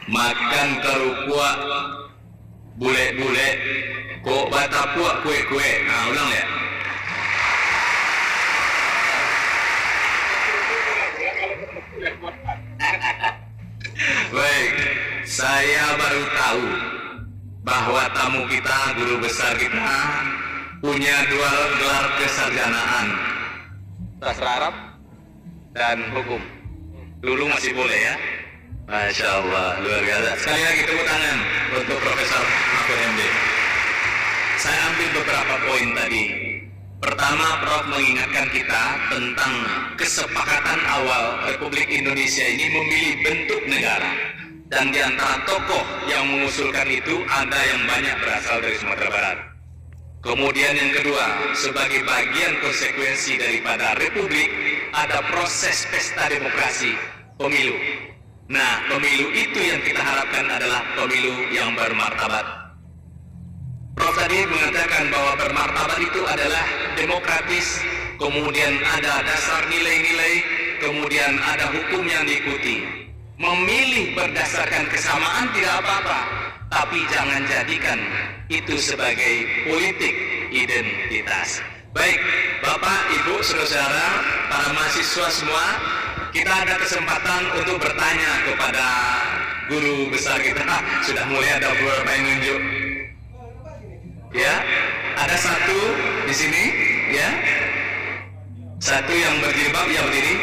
makan kerupuk bule-bule kok batapuk kue-kue. Nah, ulang ya. Baik, saya baru tahu bahwa tamu kita, guru besar kita, punya 2 gelar kesarjanaan, sastra Arab dan hukum. Dulu masih boleh ya. Masya Allah, luar biasa. Sekali lagi tepuk tangan untuk Profesor Mahfud MD. Saya ambil beberapa poin tadi. Pertama, Prof mengingatkan kita tentang kesepakatan awal Republik Indonesia ini memilih bentuk negara. Dan di antara tokoh yang mengusulkan itu ada yang banyak berasal dari Sumatera Barat. Kemudian yang kedua, sebagai bagian konsekuensi daripada Republik, ada proses pesta demokrasi, pemilu. Nah, pemilu itu yang kita harapkan adalah pemilu yang bermartabat. Prof tadi mengatakan bahwa bermartabat itu adalah demokratis, kemudian ada dasar nilai-nilai, kemudian ada hukum yang diikuti. Memilih berdasarkan kesamaan tidak apa-apa, tapi jangan jadikan itu sebagai politik identitas. Baik, Bapak, Ibu, Saudara, para mahasiswa semua, kita ada kesempatan untuk bertanya kepada guru besar kita. Sudah mulai ada beberapa yang nunjuk. Ya, ada satu di sini, ya. Satu yang berjilbab, yang berdiri.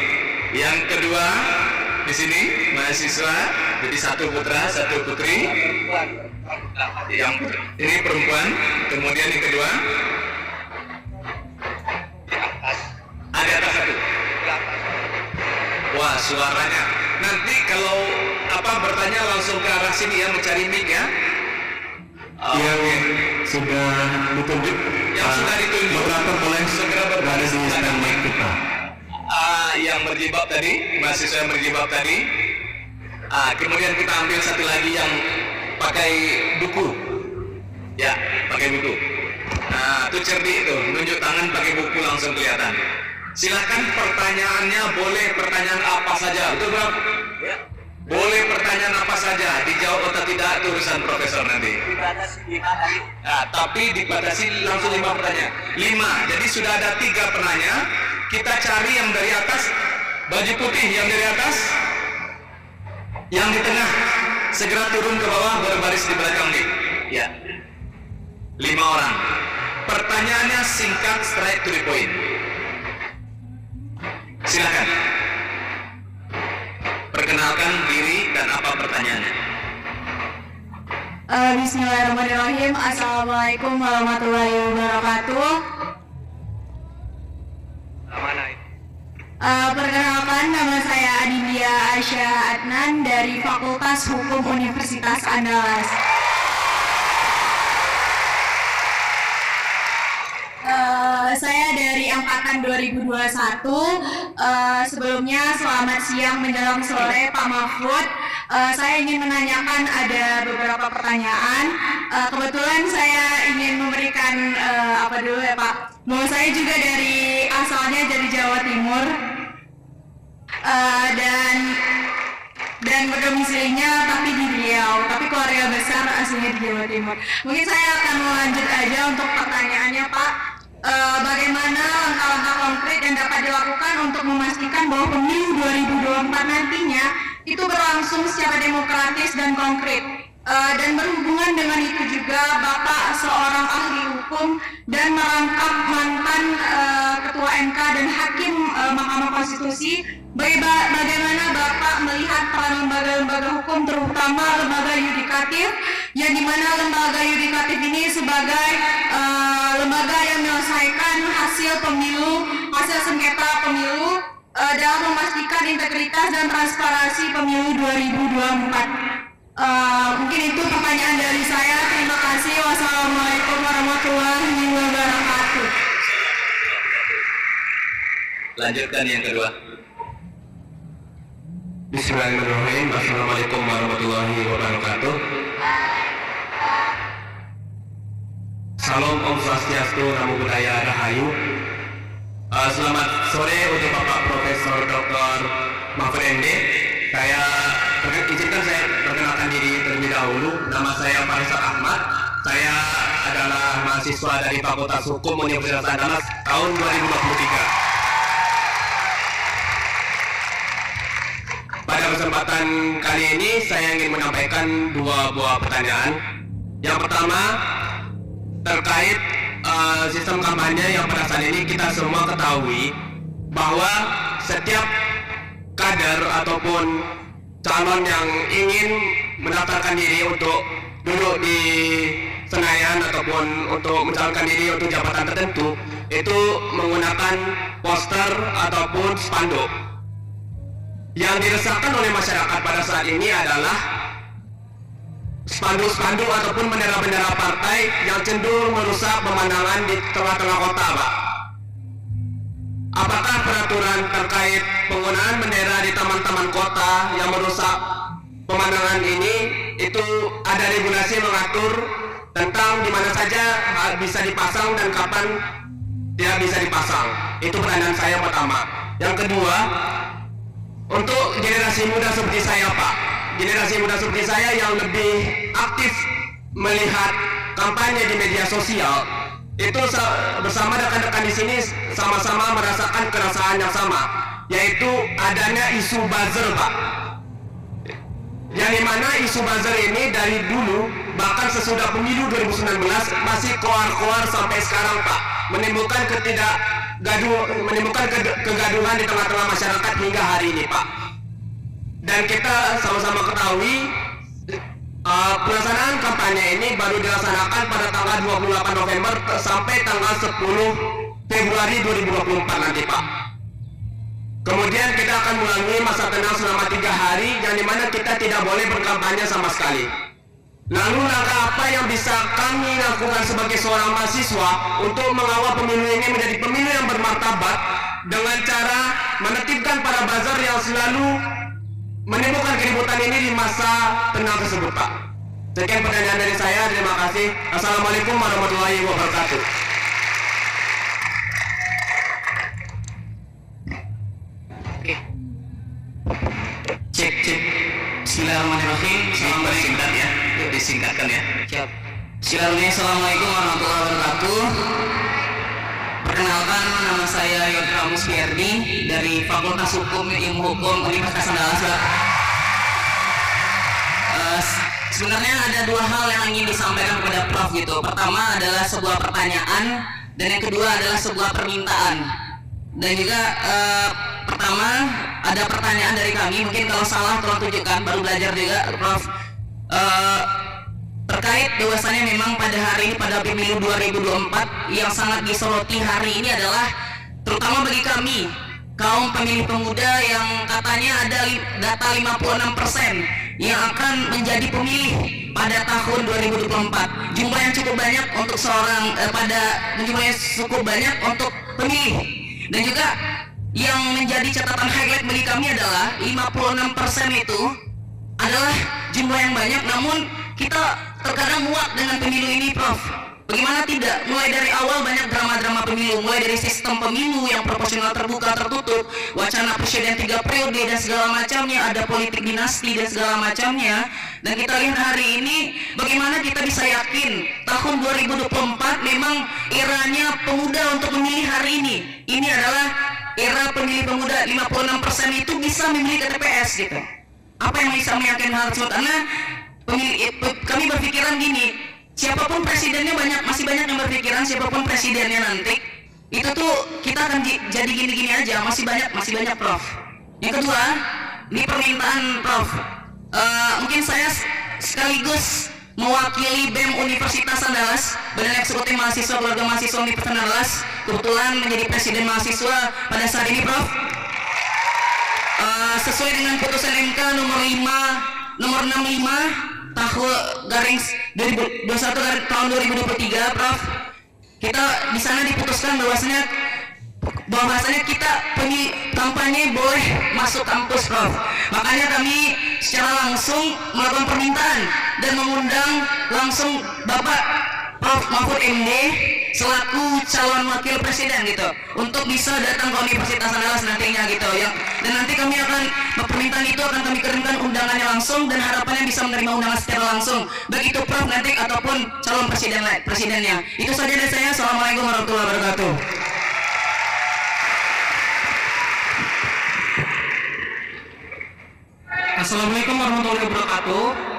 Yang kedua di sini mahasiswa, jadi satu putra, satu putri. Yang ini perempuan. Kemudian yang kedua ada atas satu. Wah, suaranya. Nanti kalau bertanya langsung ke arah sini ya, mencari mic ya. Yang sudah ditunjuk, yang sudah ditunjuk, moderator boleh segera berada di stand mic kita. Yang berjilbab tadi, mahasiswa yang berjilbab tadi. Kemudian kita ambil satu lagi yang pakai buku. Ya, pakai buku. Nah, itu cerdik itu, nunjuk tangan pakai buku langsung kelihatan. Silakan pertanyaannya, boleh pertanyaan apa saja, betul Bang? Ya. Boleh pertanyaan apa saja, dijawab atau tidak itu urusan profesor nanti. Dibatasi 5 kali. Nah, tapi dibatasi langsung 5 pertanyaan. 5, jadi sudah ada 3 penanya. Kita cari yang dari atas, baju putih yang dari atas, yang di tengah segera turun ke bawah berbaris di belakang nih. Ya, 5 orang. Pertanyaannya singkat, straight to the point. Silakan. Perkenalkan diri dan apa pertanyaannya. Bismillahirrahmanirrahim. Assalamualaikum warahmatullahi wabarakatuh. Mana itu? Perkenalkan, nama saya Adindia Asya Adnan dari Fakultas Hukum Universitas Andalas. Saya dari angkatan 2021. Sebelumnya selamat siang menjelang sore Pak Mahfud. Saya ingin menanyakan ada beberapa pertanyaan. Kebetulan saya ingin memberikan apa dulu ya Pak? Bahwa saya juga asalnya dari Jawa Timur dan berdomisilinya tapi di Riau, tapi keluarga besar aslinya di Jawa Timur. Mungkin saya akan melanjut aja untuk pertanyaannya Pak. Bagaimana langkah-langkah konkret yang dapat dilakukan untuk memastikan bahwa pemilu 2024 nantinya itu berlangsung secara demokratis dan konkret. Dan berhubungan dengan itu juga Bapak seorang ahli hukum dan merangkap mantan Ketua MK dan Hakim Mahkamah Konstitusi. Bagaimana Bapak melihat peran lembaga-lembaga hukum, terutama lembaga yudikatif, yang dimana lembaga yudikatif ini sebagai lembaga yang menyelesaikan hasil sengketa pemilu dalam memastikan integritas dan transparansi pemilu 2024. Mungkin itu pertanyaan dari saya. Terima kasih. Wassalamualaikum warahmatullahi wabarakatuh. Lanjutkan yang kedua. Bismillahirrahmanirrahim. Assalamualaikum warahmatullahi wabarakatuh. Salam Om Swastiastu, Namo Buddhaya, Rahayu. Selamat sore untuk Bapak Profesor Dr. Mahfud MD. Izinkan saya perkenalkan diri. dahulu. Nama saya Faisal Ahmad. Saya adalah mahasiswa dari Fakultas Hukum Universitas Andalas tahun 2023. Pada kesempatan kali ini saya ingin menyampaikan dua buah pertanyaan. Yang pertama terkait sistem kampanye yang pada saat ini kita semua ketahui bahwa setiap kader ataupun calon yang ingin mendaftarkan diri untuk duduk di Senayan ataupun untuk mencalonkan diri untuk jabatan tertentu itu menggunakan poster ataupun spanduk. Yang diresahkan oleh masyarakat pada saat ini adalah spanduk-spanduk ataupun bendera-bendera partai yang cenderung merusak pemandangan di tengah-tengah kota, Pak. Apakah peraturan terkait penggunaan bendera di taman-taman kota yang merusak pemandangan ini itu ada regulasi mengatur tentang di mana saja bisa dipasang dan kapan tidak bisa dipasang? Itu pertanyaan saya pertama. Yang kedua, untuk generasi muda seperti saya, Pak, generasi muda seperti saya yang lebih aktif melihat kampanye di media sosial, itu bersama rekan-rekan di sini sama-sama merasakan keresahan yang sama, yaitu adanya isu buzzer, Pak. Yang dimana isu buzzer ini dari dulu, bahkan sesudah pemilu 2019 masih koar-koar sampai sekarang, Pak, menimbulkan kegaduhan di tengah-tengah masyarakat hingga hari ini, Pak. Dan kita sama-sama ketahui pelaksanaan kampanye ini baru dilaksanakan pada tanggal 28 November sampai tanggal 10 Februari 2024 nanti, Pak. Kemudian kita akan melalui masa tenang selama 3 hari yang dimana kita tidak boleh berkampanye sama sekali. Lalu langkah apa yang bisa kami lakukan sebagai seorang mahasiswa untuk mengawal pemilu ini menjadi pemilu yang bermartabat dengan cara menertibkan para buzzer yang selalu menimbulkan keributan ini di masa tenang tersebut, Pak. Sekian pertanyaan dari saya, terima kasih. Assalamualaikum warahmatullahi wabarakatuh. Cek. Bismillahirrahmanirrahim. Singkat ya, disingkatkan ya. Siap. Assalamualaikum warahmatullahi wabarakatuh. Perkenalkan, nama saya Yodra Musfirdi dari Fakultas Hukum Ilmu Hukum Universitas Andalas. Sebenarnya ada dua hal yang ingin disampaikan kepada Prof gitu. Pertama adalah sebuah pertanyaan dan yang kedua adalah sebuah permintaan. Dan juga pertama ada pertanyaan dari kami, mungkin kalau salah tolong tunjukkan, baru belajar juga Prof. Terkait bahwasannya memang pada hari ini pada pemilu 2024 yang sangat disoroti hari ini adalah terutama bagi kami kaum pemilih pemuda yang katanya ada data 56% yang akan menjadi pemilih pada tahun 2024. Jumlah yang cukup banyak untuk jumlahnya cukup banyak untuk pemilih. Dan juga yang menjadi catatan highlight bagi kami adalah 56% itu adalah jumlah yang banyak, namun kita terkadang muak dengan pemilu ini, Prof. Bagaimana tidak? Mulai dari awal banyak drama-drama pemilu, mulai dari sistem pemilu yang proporsional terbuka tertutup, wacana presiden 3 periode dan segala macamnya, ada politik dinasti dan segala macamnya. Dan kita lihat hari ini bagaimana kita bisa yakin tahun 2024 memang eranya pemuda untuk memilih hari ini. Ini adalah era pemilih pemuda, 56% itu bisa memilih ke TPS gitu. Apa yang bisa meyakinkan hal tersebut? Karena kami berpikiran gini, siapapun presidennya masih banyak yang berpikiran siapapun presidennya nanti itu tuh kita akan jadi gini-gini aja, masih banyak, Prof. Yang kedua, ini permintaan Prof. Mungkin saya sekaligus mewakili BEM Universitas Andalas, Badan Eksekutif Mahasiswa Keluarga Mahasiswa Universitas Andalas, kebetulan menjadi presiden mahasiswa pada saat ini, Prof. Sesuai dengan putusan MK nomor 65 tahun 2023, Prof. Kita di sana diputuskan bahwasanya kita kampanye boleh masuk kampus, Prof. Makanya kami secara langsung melakukan permintaan dan mengundang langsung Bapak Prof. Mahfud MD selaku calon wakil presiden gitu untuk bisa datang ke Universitas Andalas nantinya gitu ya. Dan nanti kami akan permintaan itu akan kami kirimkan undangannya langsung dan harapannya bisa menerima undangan secara langsung baik itu Prof nanti ataupun calon presidennya. Itu saja dari saya. Assalamualaikum warahmatullahi wabarakatuh. Assalamualaikum warahmatullahi wabarakatuh.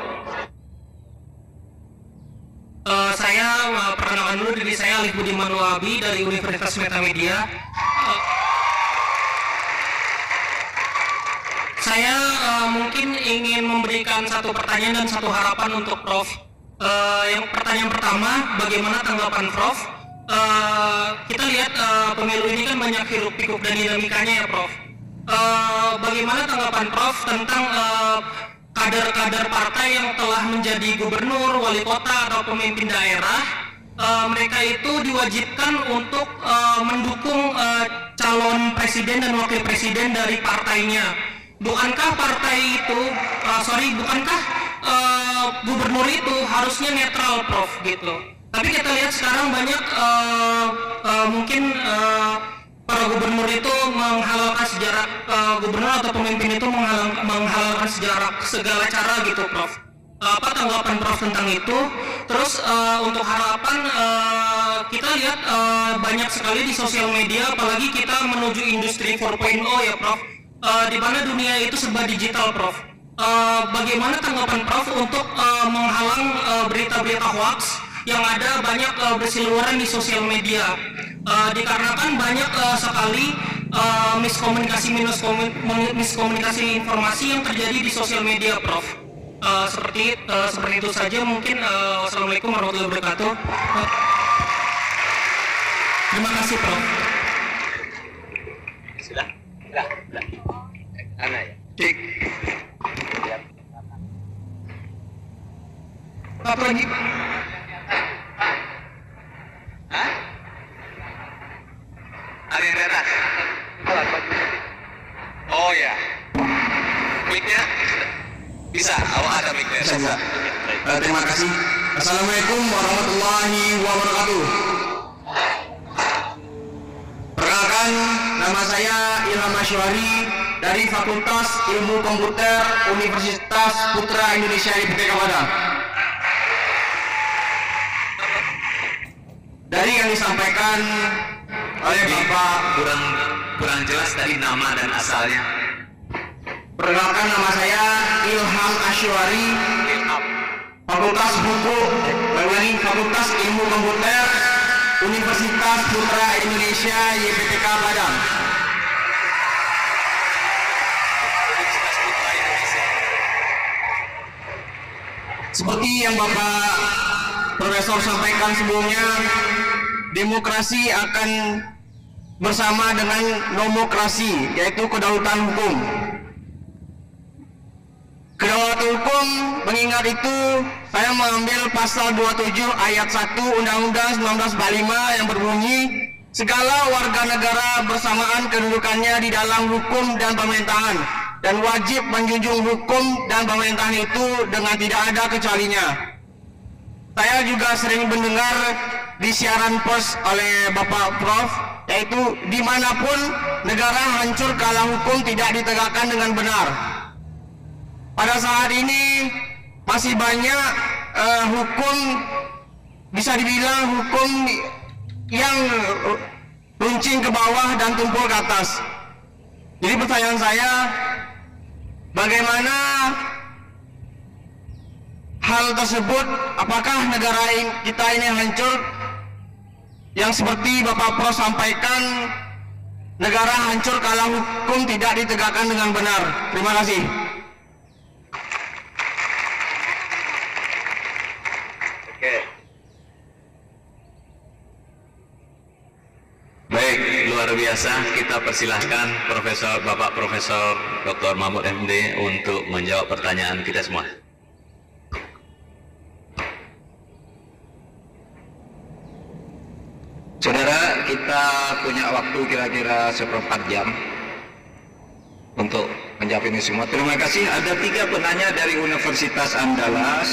Saya perkenalkan dulu diri saya Alif Budiman Wahabi dari Universitas Metamedia. Saya mungkin ingin memberikan satu pertanyaan dan satu harapan untuk Prof. Yang pertanyaan pertama, bagaimana tanggapan Prof? Kita lihat pemilu ini kan banyak hiruk pikuk dan dinamikanya ya Prof. Bagaimana tanggapan Prof tentang kader-kader partai yang telah menjadi gubernur, wali kota atau pemimpin daerah, mereka itu diwajibkan untuk mendukung calon presiden dan wakil presiden dari partainya. Bukankah partai itu, bukankah gubernur itu harusnya netral Prof gitu? Tapi kita lihat sekarang banyak para gubernur itu menghalalkan sejarah, gubernur atau pemimpin itu menghalalkan sejarah segala cara gitu Prof. Apa tanggapan Prof tentang itu? Terus untuk harapan kita lihat banyak sekali di sosial media, apalagi kita menuju industri 4.0 ya Prof, di mana dunia itu serba digital Prof. Bagaimana tanggapan Prof untuk menghalang berita-berita hoax yang ada banyak berseliweran di sosial media, dikarenakan banyak sekali miskomunikasi informasi yang terjadi di sosial media Prof. Seperti itu saja mungkin. Assalamualaikum warahmatullahi wabarakatuh. Terima kasih Prof. Sudah. Ana ya. Cik. Pak lagi. Hah? Ada yang di atas? Oh ya. Mic-nya? Bisa, ada mic-nya. Bisa. Terima kasih. Assalamualaikum warahmatullahi wabarakatuh. Perkenalkan, nama saya Ilham Asywari dari Fakultas Ilmu Komputer Universitas Putra Indonesia IPTK Padang. Dari yang disampaikan oleh Bapak, kurang jelas tadi nama dan asalnya. perkenalkan nama saya Ilham Asywari, Fakultas Ilmu Komputer Universitas Putra Indonesia YPTK Padang. Seperti yang Bapak Profesor sampaikan sebelumnya, demokrasi akan bersama dengan nomokrasi, yaitu kedaulatan hukum. Kedaulatan hukum, mengingat itu, saya mengambil pasal 27 ayat 1 Undang-Undang 1945 yang berbunyi, segala warga negara bersamaan kedudukannya di dalam hukum dan pemerintahan, dan wajib menjunjung hukum dan pemerintahan itu dengan tidak ada kecualinya. Saya juga sering mendengar di siaran pers oleh Bapak Prof, yaitu dimanapun negara hancur kalau hukum tidak ditegakkan dengan benar. Pada saat ini masih banyak hukum, bisa dibilang hukum yang runcing ke bawah dan tumpul ke atas. Jadi pertanyaan saya, bagaimana hal tersebut? Apakah negara kita ini hancur? Yang seperti Bapak Prof sampaikan, negara hancur kalau hukum tidak ditegakkan dengan benar. Terima kasih. Oke. Baik, luar biasa. Kita persilahkan Bapak Profesor Dr. Mahfud MD untuk menjawab pertanyaan kita semua. Saudara, kita punya waktu kira-kira seperempat jam untuk menjawab ini semua. Terima kasih. Ada 3 penanya dari Universitas Andalas.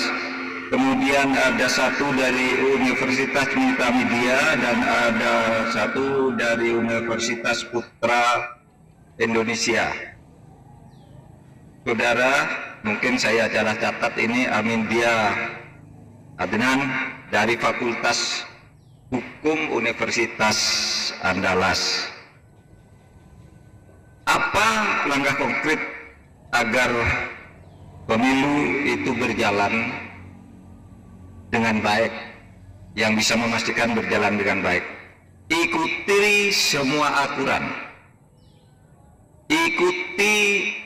kemudian ada satu dari Universitas Multimedia dan ada satu dari Universitas Putra Indonesia. Saudara, mungkin saya salah catat ini Amindia Adnan dari Fakultas Hukum Universitas Andalas. Apa langkah konkret agar pemilu itu berjalan dengan baik, yang bisa memastikan berjalan dengan baik? Ikuti semua aturan, ikuti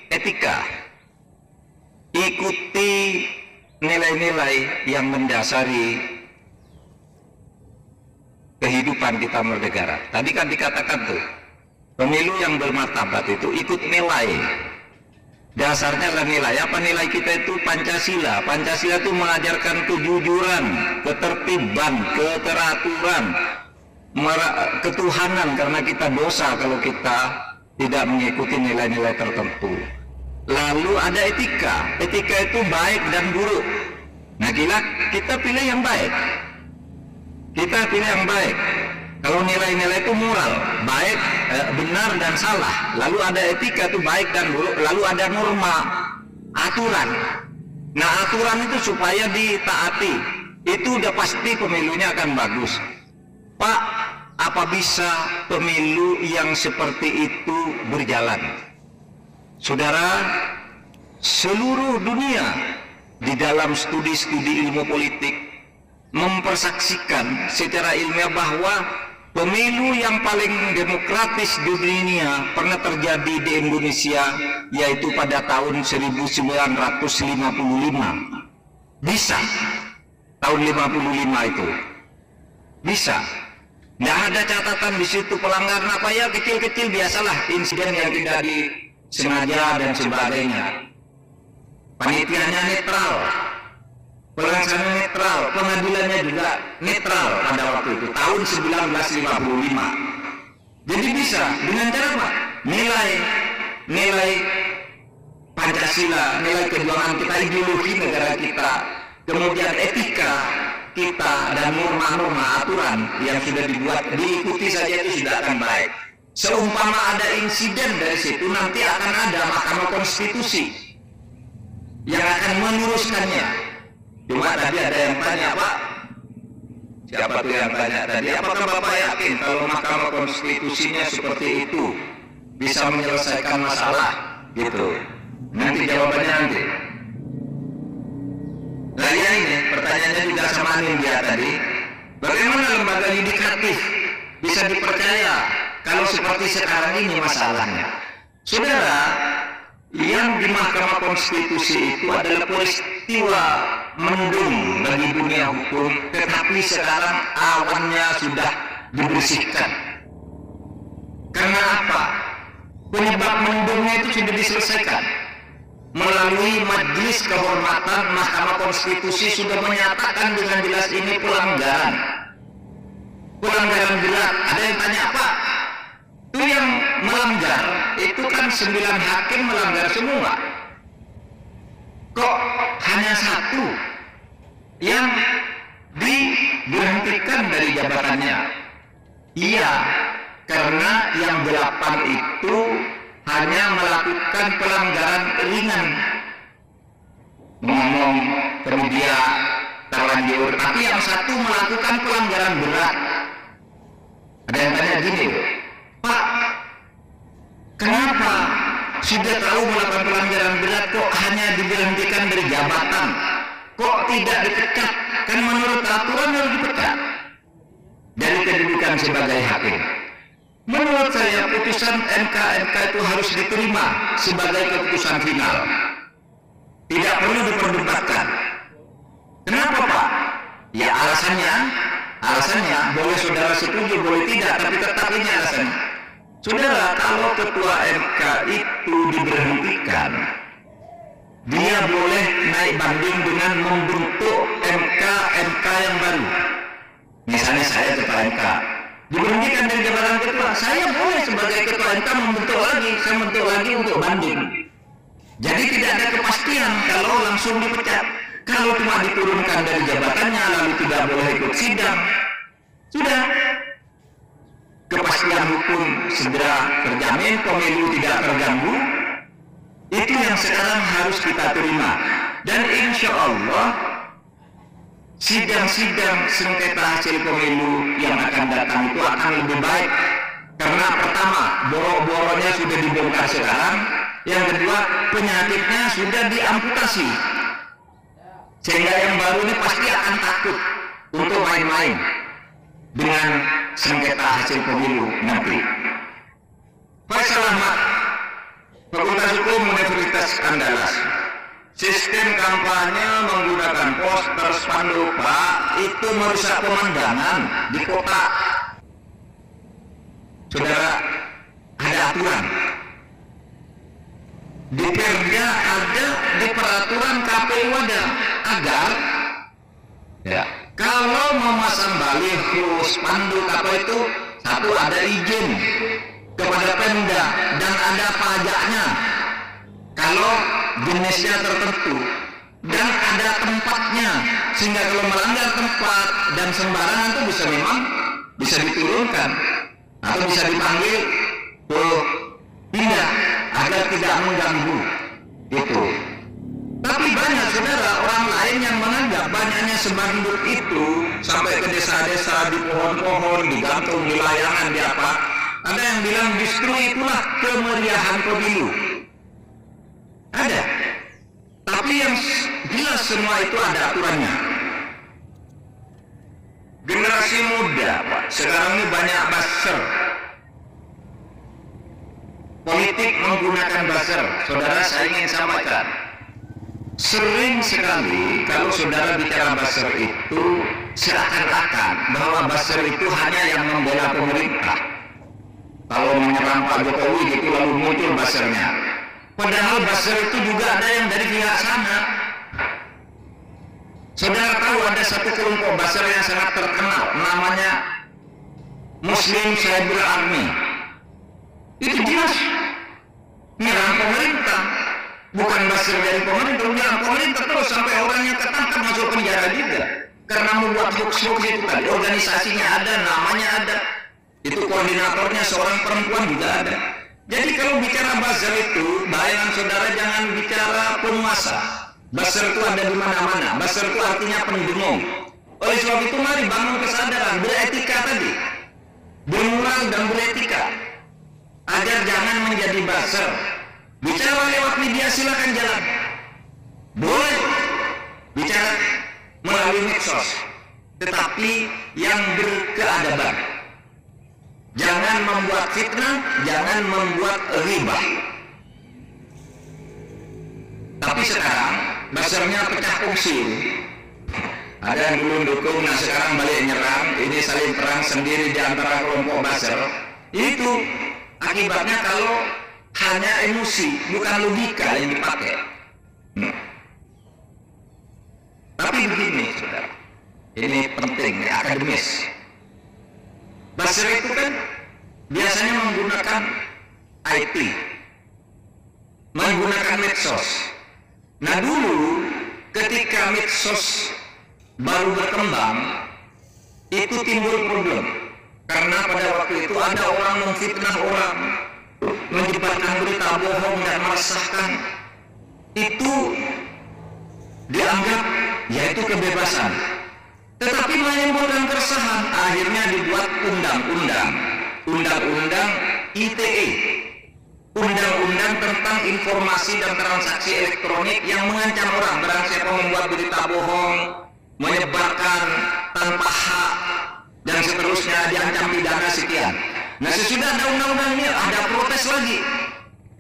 etika, ikuti nilai-nilai yang mendasari kehidupan kita bernegara. Tadi kan dikatakan tuh, pemilu yang bermartabat itu ikut nilai. Dasarnya adalah nilai. Apa nilai kita itu? Pancasila. Pancasila itu mengajarkan kejujuran, ketertiban, keteraturan, ketuhanan, karena kita dosa kalau kita tidak mengikuti nilai-nilai tertentu. Lalu ada etika. Etika itu baik dan buruk. Nah, kita pilih yang baik. Kita pilih yang baik. Kalau nilai-nilai itu moral, baik, benar dan salah. Lalu ada etika itu baik dan buruk. Lalu ada norma, aturan. Nah, aturan itu supaya ditaati. Itu udah pasti pemilunya akan bagus. Pak, apa bisa pemilu yang seperti itu berjalan? Saudara, seluruh dunia di dalam studi-studi ilmu politik mempersaksikan secara ilmiah bahwa pemilu yang paling demokratis di dunia pernah terjadi di Indonesia, yaitu pada tahun 1955. Bisa. Tahun 55 itu. Bisa. Nggak ada catatan di situ pelanggaran apa, ya kecil-kecil biasalah, insiden yang tidak disengaja dan sebagainya. Panitianya netral, pelaksanaan netral, pengadilannya juga netral pada waktu itu, tahun 1955. Jadi bisa dengan cara apa? Nilai Pancasila, nilai perjuangan kita, ideologi negara kita, kemudian etika kita dan norma-norma aturan yang sudah dibuat, diikuti saja itu sudah akan baik. Seumpama ada insiden dari situ, nanti akan ada Mahkamah Konstitusi yang akan meluruskannya. Cuma tadi ada yang tanya, Pak, siapa tuh yang tanya tadi, apakah Bapak yakin kalau Mahkamah Konstitusinya seperti itu bisa menyelesaikan masalah? Gitu. Nanti jawabannya nanti. Nah ya, ini pertanyaannya juga sama Nindya tadi. Bagaimana lembaga yudikatif bisa dipercaya kalau seperti sekarang ini masalahnya? Saudara, yang di Mahkamah Konstitusi itu adalah peristiwa mendung bagi dunia hukum, tetapi sekarang awannya sudah dibersihkan. Karena apa? Penyebab mendungnya itu sudah diselesaikan. Melalui Majelis Kehormatan Mahkamah Konstitusi sudah menyatakan dengan jelas ini pelanggaran berat. Ada yang tanya, apa? Itu yang melanggar itu kan 9 hakim melanggar semua. Kok hanya satu yang diberhentikan dari jabatannya? Iya, karena yang 8 itu hanya melakukan pelanggaran ringan, ngomong kemudian terlanjur, tapi yang satu melakukan pelanggaran berat. Ada yang tanya gini, Pak, kenapa sudah tahu melakukan pelanggaran berat kok hanya diberhentikan dari jabatan? Kok tidak dipecat? Kan menurut aturan harus dipecat dari kedudukan sebagai hakim. Menurut saya putusan MK itu harus diterima sebagai keputusan final. Tidak perlu diperdebatkan. Kenapa, Pak? Ya alasannya boleh saudara setuju, boleh tidak, tapi tetap ini alasannya. Saudara, kalau ketua MK itu diberhentikan, dia boleh naik banding dengan membentuk MK yang baru. Misalnya saya ketua MK, diberhentikan dari jabatan ketua, saya boleh sebagai ketua MK membentuk lagi untuk banding. Jadi tidak ada kepastian kalau langsung dipecat. Kalau cuma diturunkan dari jabatannya lalu tidak boleh ikut sidang, sudah. Kepastian hukum segera terjamin, pemilu tidak terganggu. Itu yang sekarang harus kita terima. Dan insya Allah sidang-sidang sengketa hasil pemilu yang akan datang itu akan lebih baik. Karena pertama, borok-boroknya sudah dibongkar sekarang. Yang kedua, penyakitnya sudah diamputasi. Sehingga yang baru ini pasti akan takut untuk main-main dengan sengketa hasil pemilu nanti. Faisal Ahmad, Fakultas Hukum Universitas Andalas. Sistem kampanye menggunakan poster, spanduk, Pak, itu merusak pemandangan di kota. Saudara, ada aturan. Di Perda ada, di peraturan KPU ada, agar ya, kalau memasang baliho, spanduk apa itu, satu ada izin kepada Pemda dan ada pajaknya. Kalau jenisnya tertentu dan ada tempatnya, sehingga kalau melanggar tempat dan sembarangan itu bisa diturunkan atau bisa dipanggil pindah agar tidak mengganggu itu. Tapi banyak saudara orang lain yang menganggap banyaknya spanduk itu sampai ke desa-desa, di pohon-pohon, digantung, di layangan, di apa. Ada yang bilang justru itulah kemeriahan pemilu. Ada. Tapi yang jelas semua itu ada aturannya. Generasi muda, Pak, sekarang ini banyak buzzer. Politik menggunakan buzzer. Saudara, saya ingin sampaikan, sering sekali kalau saudara bicara buzzer itu seakan-akan bahwa buzzer itu hanya yang membela pemerintah. Kalau menyerang Pak Jokowi gitu lalu muncul buzzernya. Padahal buzzer itu juga ada yang dari pihak sana. Saudara tahu ada satu kelompok buzzer yang sangat terkenal, namanya Muslim Cyber Army. Itu jelas menyerang pemerintah, bukan buzzer dari pemerintah, menyerang pemerintah terus sampai orangnya ketangkap masuk penjara juga karena membuat hoax-hoax itu tadi. Organisasinya ada, namanya ada, itu koordinatornya seorang perempuan juga ada. Jadi kalau bicara buzzer itu, bayangan saudara jangan bicara penguasa. Buzzer itu ada di mana-mana. Buzzer itu artinya pendengung. Oleh sebab itu mari bangun kesadaran, beretika tadi, bermoral dan beretika, agar jangan menjadi buzzer. Bicara lewat media silakan jalan, boleh bicara melalui medsos, tetapi yang berkeadaban. Jangan membuat fitnah, jangan membuat riba. Tapi sekarang buzzernya pecah kongsi. Ada yang dulu dukung, nah sekarang balik nyerang. Ini saling perang sendiri di antara kelompok buzzer. Itu akibatnya kalau hanya emosi, bukan logika yang dipakai. Tapi begini, saudara, ini penting, akademis. Buzzer itu kan biasanya menggunakan IT, menggunakan medsos. Nah dulu ketika medsos baru berkembang, itu timbul problem. Karena pada waktu itu ada orang memfitnah orang, menyebarkan berita bohong dan meresahkan. Itu dianggap yaitu kebebasan. Tetapi menimbulkan keresahan, akhirnya dibuat undang-undang ITE, undang-undang tentang informasi dan transaksi elektronik yang mengancam orang barang siapa membuat berita bohong, menyebarkan tanpa hak dan seterusnya diancam pidana sekian. Nah sesudah ada undang-undang ini ada protes lagi,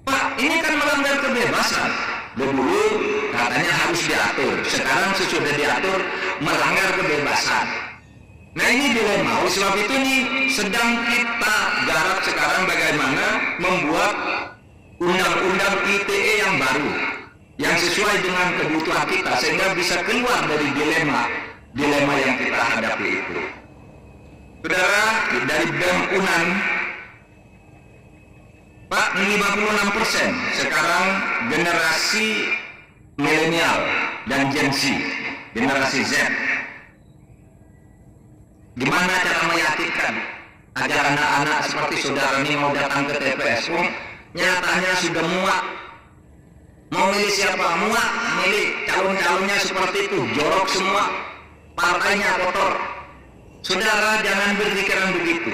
Pak ini kan melanggar kebebasan. Dulu katanya harus diatur, sekarang sesudah diatur melanggar kebebasan. Nah ini dilema. Oleh sebab itu nih sedang kita garap sekarang bagaimana membuat undang-undang ITE yang baru, yang sesuai dengan kebutuhan kita sehingga bisa keluar dari dilema yang kita hadapi itu. Saudara, dari BEM UNAN, Pak, 56% sekarang generasi milenial dan Gen Z, generasi Z. Gimana cara meyakinkan agar anak-anak seperti saudara ini mau datang ke TPS? Nyatanya sudah muak. Mau milih siapa? Muak milih calon-calonnya seperti itu, jorok semua, partainya kotor. Saudara jangan berpikiran begitu.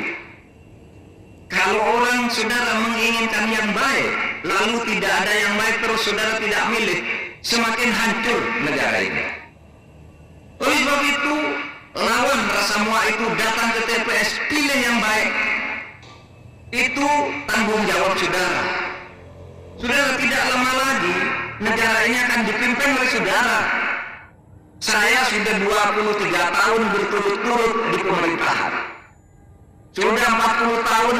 Kalau orang saudara menginginkan yang baik, lalu tidak ada yang baik terus saudara tidak milih, semakin hancur negara ini. Oleh sebab itu, lawan rasa muak itu, datang ke TPS, pilih yang baik. Itu tanggung jawab saudara. Saudara tidak lama lagi, negara ini akan dipimpin oleh saudara. Saya sudah 23 tahun berturut-turut di pemerintahan. Sudah 40 tahun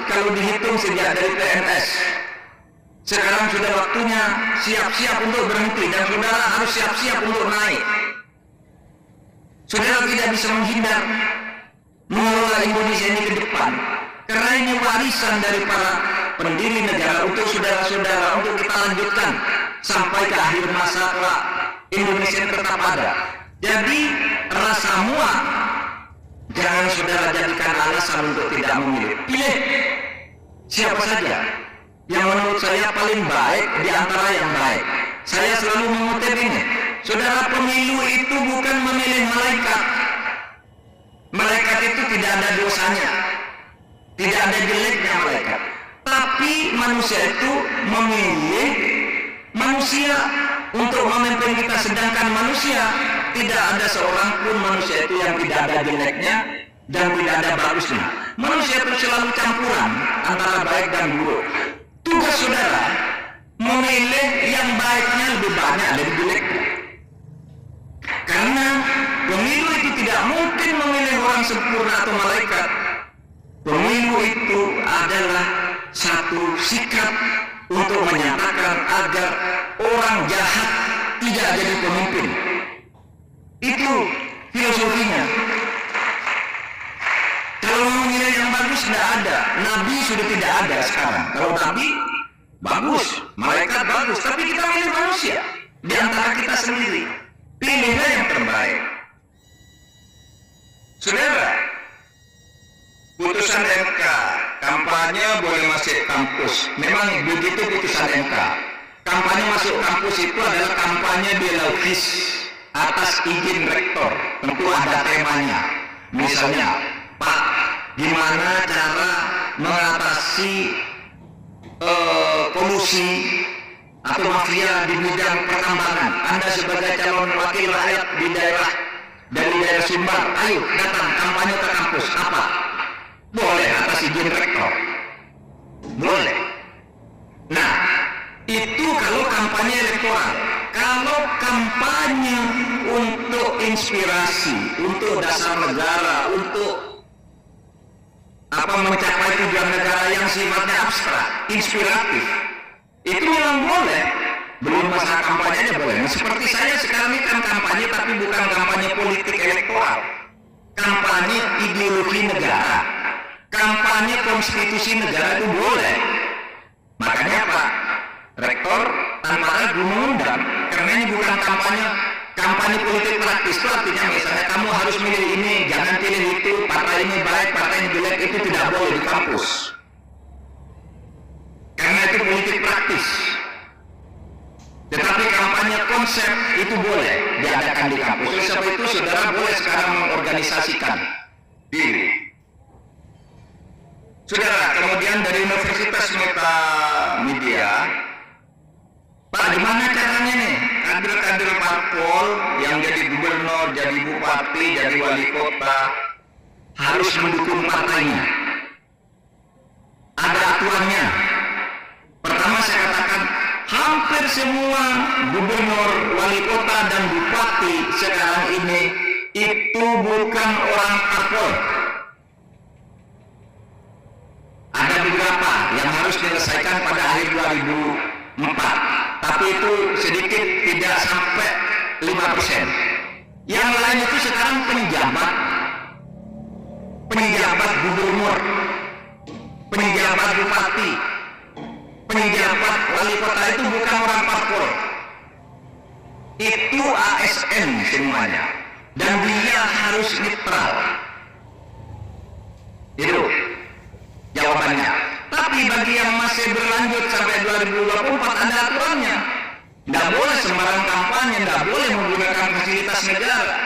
kalau dihitung sejak dari PNS. Sekarang sudah waktunya siap-siap untuk berhenti dan saudara harus siap-siap untuk naik. Saudara tidak bisa menghindar mengelola Indonesia ini ke depan. Karena ini warisan dari para pendiri negara untuk saudara-saudara, untuk kita lanjutkan sampai ke akhir masa kelak Indonesia tetap ada. Jadi rasa muak jangan saudara jadikan alasan untuk tidak memilih. Pilih siapa saja yang menurut saya paling baik di antara yang baik. Saya selalu mengutip ini. Saudara, pemilu itu bukan memilih malaikat. Malaikat itu tidak ada dosanya, tidak ada jeleknya malaikat. Tapi manusia itu memilih manusia untuk memimpin kita, sedangkan manusia tidak ada seorang pun manusia itu yang tidak ada jeleknya dan tidak ada bagusnya. Manusia itu selalu campuran antara baik dan buruk. Tugas saudara memilih yang baiknya lebih banyak dari jeleknya. Karena pemilu itu tidak mungkin memilih orang sempurna atau malaikat. Pemilu itu adalah satu sikap untuk menyatakan agar orang jahat tidak jadi pemimpin. Itu filosofinya. Kalau memilih yang bagus tidak ada. Nabi sudah tidak ada sekarang. Kalau Nabi bagus, malaikat bagus, tapi kita milih manusia di antara kita sendiri. Pilihlah yang terbaik. Saudara, putusan MK, kampanye boleh masuk kampus. Memang begitu putusan MK. Kampanye masuk kampus itu adalah kampanye biologis atas izin rektor. Tentu ada temanya. Misalnya, Pak, gimana cara mengatasi kolusi atau mafia di bidang pertambangan? Anda sebagai calon wakil rakyat di daerah, dari daerah Sumbar, ayo datang kampanye ke kampus. Apa? Boleh atas izin rektor. Boleh. Nah, itu kalau kampanye elektoral. Kalau kampanye untuk inspirasi, untuk dasar negara, untuk mencapai tujuan negara yang sifatnya abstrak, inspiratif, itu memang boleh. Belum masa kampanyenya boleh. Nah, seperti saya sekarang ini kan kampanye, tapi bukan kampanye politik elektoral. Kampanye ideologi negara, kampanye konstitusi negara itu boleh. Makanya Pak Rektor tanpa ragu mengundang, karena ini bukan kampanye politik praktis. Itu artinya misalnya kamu harus milih ini, jangan pilih itu, partai ini baik, partai ini jelek, itu tidak boleh di kampus. Karena itu politik praktis. Tetapi kampanye konsep itu boleh diadakan di kampus. Oleh sebab itu saudara boleh sekarang mengorganisasikan diri. Saudara, kemudian dari Universitas Media, Pak, gimana caranya nih kader-kader parpol yang jadi gubernur, jadi bupati, jadi wali kota harus mendukung partainya? Ada aturannya. Pertama saya katakan, hampir semua gubernur, wali kota, dan bupati sekarang ini itu bukan orang parpol. Ada beberapa yang harus diselesaikan pada akhir 2004. Tapi itu sedikit, tidak sampai 5%. Yang lain itu sekarang penjabat gubernur, penjabat bupati, penjabat wali kota itu bukan orang parpol. itu ASN semuanya, dan dia harus netral. Itu jawabannya. Tapi bagi yang masih berlanjut sampai 2024 ada aturannya. Tidak boleh sembarang kampanye, tidak boleh menggunakan fasilitas negara.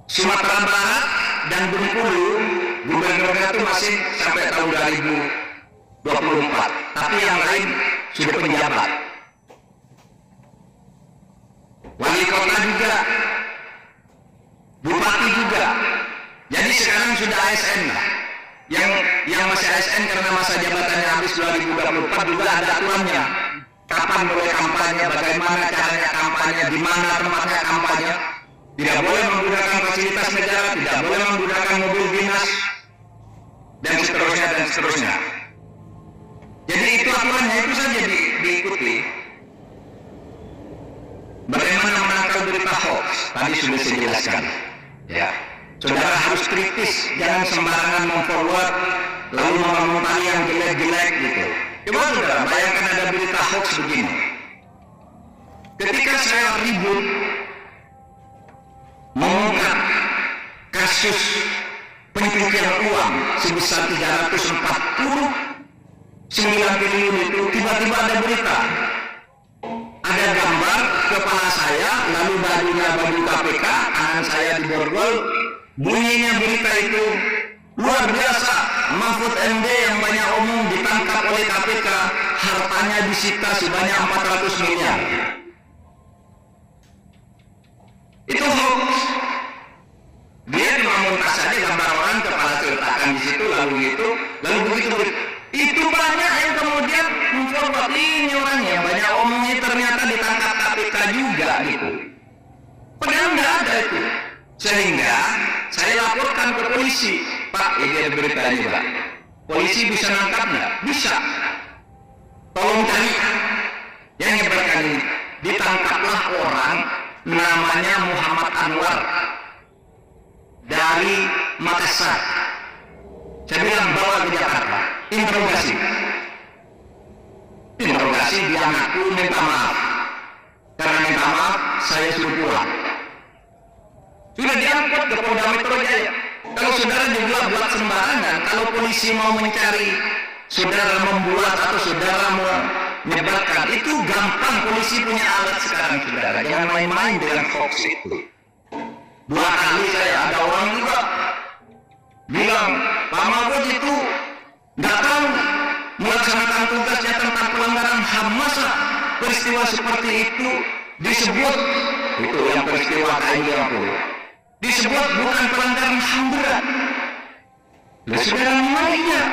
Sumatera Barat dan Bengkulu gubernurnya itu masih sampai tahun 2024, tapi yang lain sudah penjabat. Wali kota juga, bupati juga. Jadi sekarang sudah ASN lah. Yang masih ASN karena masa jabatannya habis 2024 juga ada aturannya. Kapan boleh kampanye, bagaimana caranya kampanye, di mana tempatnya kampanye. Tidak boleh menggunakan fasilitas negara, tidak boleh menggunakan mobil dinas, dan seterusnya dan seterusnya. Jadi itu aturannya, itu saja diikuti. Bagaimana menangkal berita hoax? Tadi sudah saya jelaskan. Ya, saudara harus kritis, jangan sembarangan memforward lalu mengomentari yang jelek-jelek gitu. Coba saudara bayangkan ada berita hoax begini. Ketika saya ribut mengungkap kasus pencucian uang sebesar 349 triliun itu, tiba-tiba ada berita. Ada gambar kepala saya, lalu bajunya baju KPK, tangan saya diborgol, bunyinya berita itu luar biasa. Mahfud MD yang banyak omong ditangkap oleh KPK, hartanya disita sebanyak 400 miliar. Itu hoax. Dia cuma montas saja gambar orang, kepala diletakkan di situ, lalu gitu, lalu begitu. Itu banyak yang kemudian memforward, ini orangnya banyak omongnya ternyata ditangkap KPK juga gitu. Padahal nggak ada itu. Sehingga saya laporkan ke polisi, Pak, ini ada berita juga. Polisi bisa nangkap nggak? Bisa. Tolong cari yang nyebarkan ini. Ditangkaplah orang namanya Muhammad Anwar dari Makassar. Saya bilang bawa ke Jakarta, interogasi. Dia ngaku minta maaf. Karena minta maaf, saya suruh pulang. Sudah diangkut ke Polda Metro Jaya. Kalau saudara juga buat sembarangan, kalau polisi mau mencari saudara membuat atau saudara mau menyebarkan, itu gampang. Polisi punya alat sekarang, saudara. Jangan main-main dengan hoax itu. 2 kali saya ada orang juga bilang, Pak Mahfud itu nggak tahu melaksanakan tugasnya tentang pelanggaran HAM. Masa peristiwa seperti itu disebut, itu yang peristiwa KID disebut bukan pelanggaran HAM berat. Saudara, memang iya,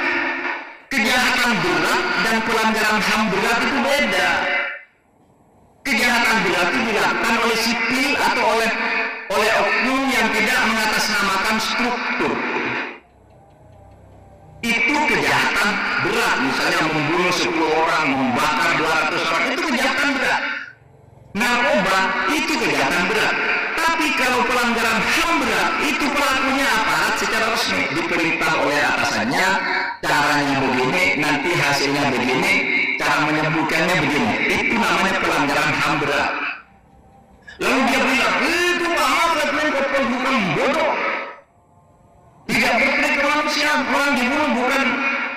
kejahatan berat dan pelanggaran HAM berat itu beda. Kejahatan berat itu dilakukan oleh sipil atau oleh oknum yang tidak mengatasnamakan struktur. Itu kejahatan berat, misalnya membunuh 10 orang, membakar 200 orang, itu kejahatan berat. Narkoba itu kejahatan berat. Tapi kalau pelanggaran HAM berat, itu pelakunya aparat secara resmi, diperintah oleh atasannya, caranya begini, nanti hasilnya begini, cara menyembuhkannya begini. Itu namanya pelanggaran HAM berat. Lalu dia bilang, itu Pak Mahfud Menko Polhukam bodoh. Tidak berpikir kemanusiaan, orang dibunuh bukan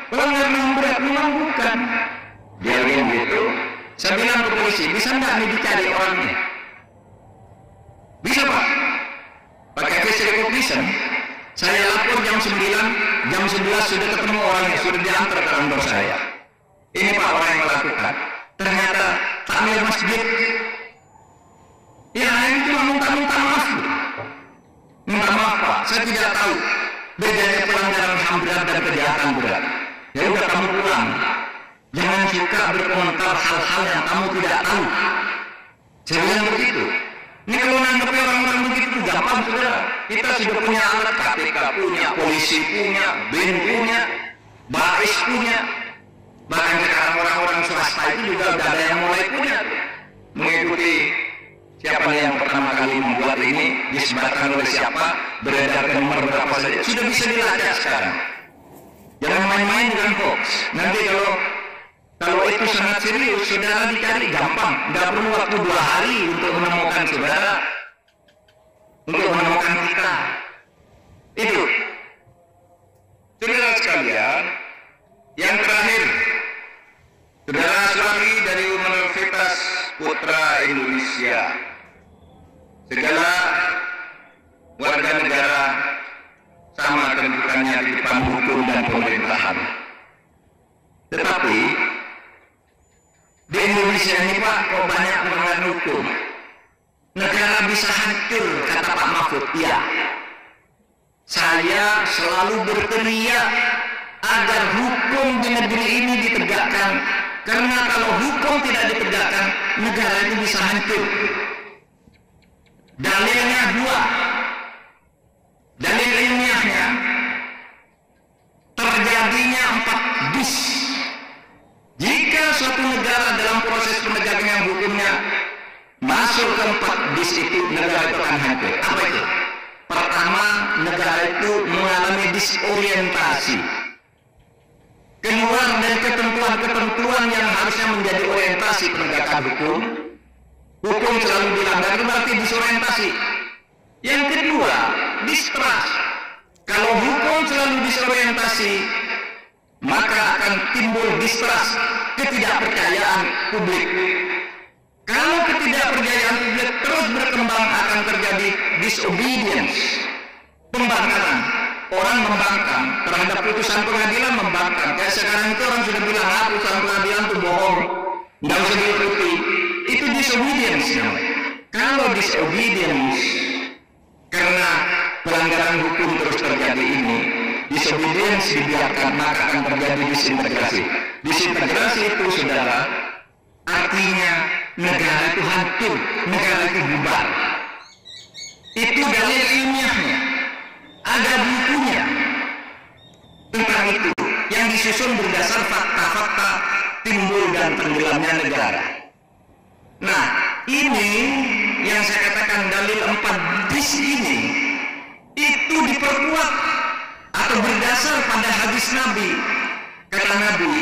pelanggaran HAM berat, memang bukan. Dia bilang gitu. Saya bilang ke polisi, bisa nggak nih dicari orangnya? Bisa Pak, pakai face recognition. Saya lapor jam 9, jam 11 sudah ketemu orangnya, sudah diantar ke kantor saya. Ini Pak orang yang melakukan. Ternyata takmir masjid. Ya ini cuma minta maaf. Minta maaf Pak, saya tidak tahu bedanya pelanggaran HAM berat dan kejahatan berat. Ya udah kamu pulang. Jangan suka berkomentar hal-hal yang kamu tidak tahu. Saya bilang begitu. Ini kalau nanggapi orang-orang begitu gampang, saudara. Kita sudah punya alat, KPK punya, polisi punya, BIN punya, BAIS punya. Bahkan sekarang orang-orang swasta itu juga sudah ada yang mulai punya. Mengikuti siapa yang pertama kali membuat ini, disebarkan oleh siapa, beredar ke nomor berapa saja. Sudah bisa dilacak sekarang. Jangan main-main dengan hoax. Nanti kalau Kalau itu sangat serius, saudara dicari gampang. Nggak perlu waktu 2 hari untuk menemukan saudara, untuk menemukan kita. Itu. Saudara sekalian, yang terakhir, saudara Suami dari Universitas Putra Indonesia, segala warga negara sama kedudukannya di depan hukum dan pemerintahan. Tetapi di Indonesia ini Pak, kok banyak melanggar hukum. Negara bisa hancur, kata Pak Mahfud. Ya, saya selalu berteriak agar hukum di negeri ini ditegakkan. Karena kalau hukum tidak ditegakkan, negara itu bisa hancur. Dalilnya 2. Dalil ilmiahnya, terjadinya 4 bis. Jika suatu negara dalam proses penegakan hukumnya masuk ke 4 bis itu, negara itu akan hancur. Apa itu? Pertama, negara itu mengalami disorientasi, keluar dari ketentuan-ketentuan yang harusnya menjadi orientasi penegakan hukum. Hukum selalu dilanggar, itu berarti disorientasi. Yang kedua, distrust. Kalau hukum selalu disorientasi, maka akan timbul distrust, ketidakpercayaan publik. Kalau ketidakpercayaan publik terus berkembang, akan terjadi disobedience, pembangkangan. Orang membangkang terhadap putusan pengadilan, membangkang. Kayak sekarang itu orang sudah bilang, putusan pengadilan itu bohong, nggak usah diikuti. Itu disobedience namanya. Kalau disobedience karena pelanggaran hukum terus terjadi ini, disobedience dibiarkan, maka akan terjadi disintegrasi. Disintegrasi itu, saudara, artinya negara itu hancur, negara itu bubar. Itu dalil ilmiahnya, ada bukunya tentang itu yang disusun berdasar fakta-fakta timbul dan tenggelamnya negara. Nah, ini yang saya katakan dalil 4 bis ini itu diperkuat atau berdasar pada hadis Nabi. Kata Nabi,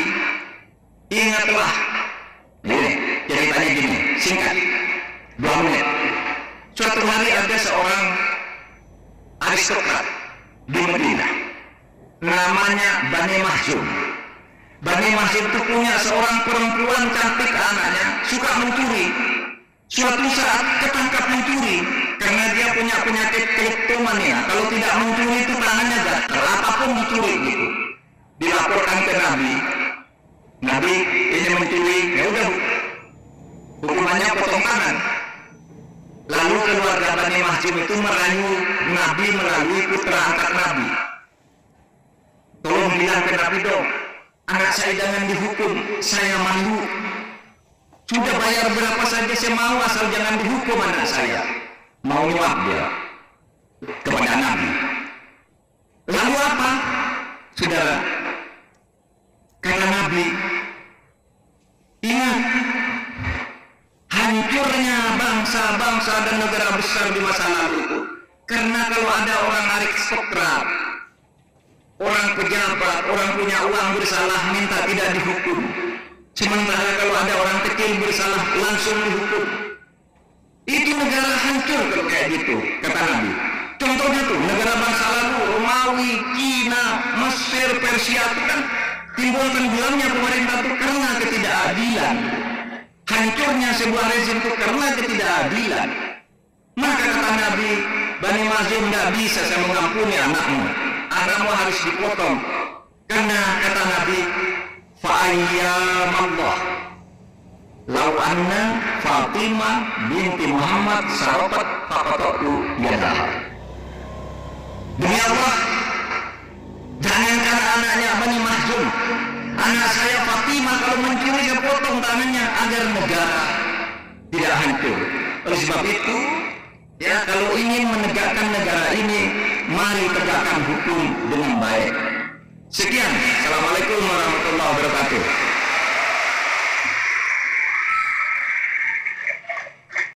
ingatlah, ini ceritanya gini, singkat, 2 menit. Suatu hari ada seorang aristokrat di Madinah, namanya Bani Mahzum. Bani Mahzum itu punya seorang perempuan cantik, anaknya suka mencuri. Suatu saat ketangkap mencuri karena dia punya penyakit kleptomania. Kalau tidak mencuri itu tangannya gatal, apapun dicuri gitu. Dilaporkan ke Nabi. Nabi, ini mencuri, ya udah, hukumannya potong tangan. Lalu keluarga Bani Mahzum itu merayu Nabi melalui putra angkat Nabi. Tolong bilang ke Nabi dong, anak saya jangan dihukum, saya malu. Sudah bayar berapa saja saya mau, asal jangan dihukum anak saya. Mau nyuap dia kepada Nabi. Lalu apa, saudara? Kata Nabi, ingat hancurnya bangsa-bangsa dan negara besar di masa lalu itu karena kalau ada orang aristokrat, orang pejabat, orang punya uang bersalah minta tidak dihukum. Sementara kalau ada orang kecil bersalah langsung dihukum. Itu negara hancur kalau kayak gitu, kata Nabi. Contohnya tuh negara bangsa lalu, Romawi, Cina, Mesir, Persia itu kan timbul tenggelamnya pemerintah itu karena ketidakadilan. Hancurnya sebuah rezim itu karena ketidakadilan. Maka kata Nabi, Bani Mahzum, tidak bisa saya mengampuni anakmu. Anakmu harus dipotong. Karena kata Nabi, fa'ayyamallah lau anna Fatimah binti Muhammad sarapat faqata'tu yadaha. Demi Allah, jangankan anaknya Bani Mahzum, anak saya Fatimah kalau mencuri saya potong tangannya agar negara tidak hancur. Oleh sebab itu, ya, kalau ingin menegakkan negara ini, mari tegakkan hukum dengan baik. Sekian. Assalamualaikum warahmatullahi wabarakatuh.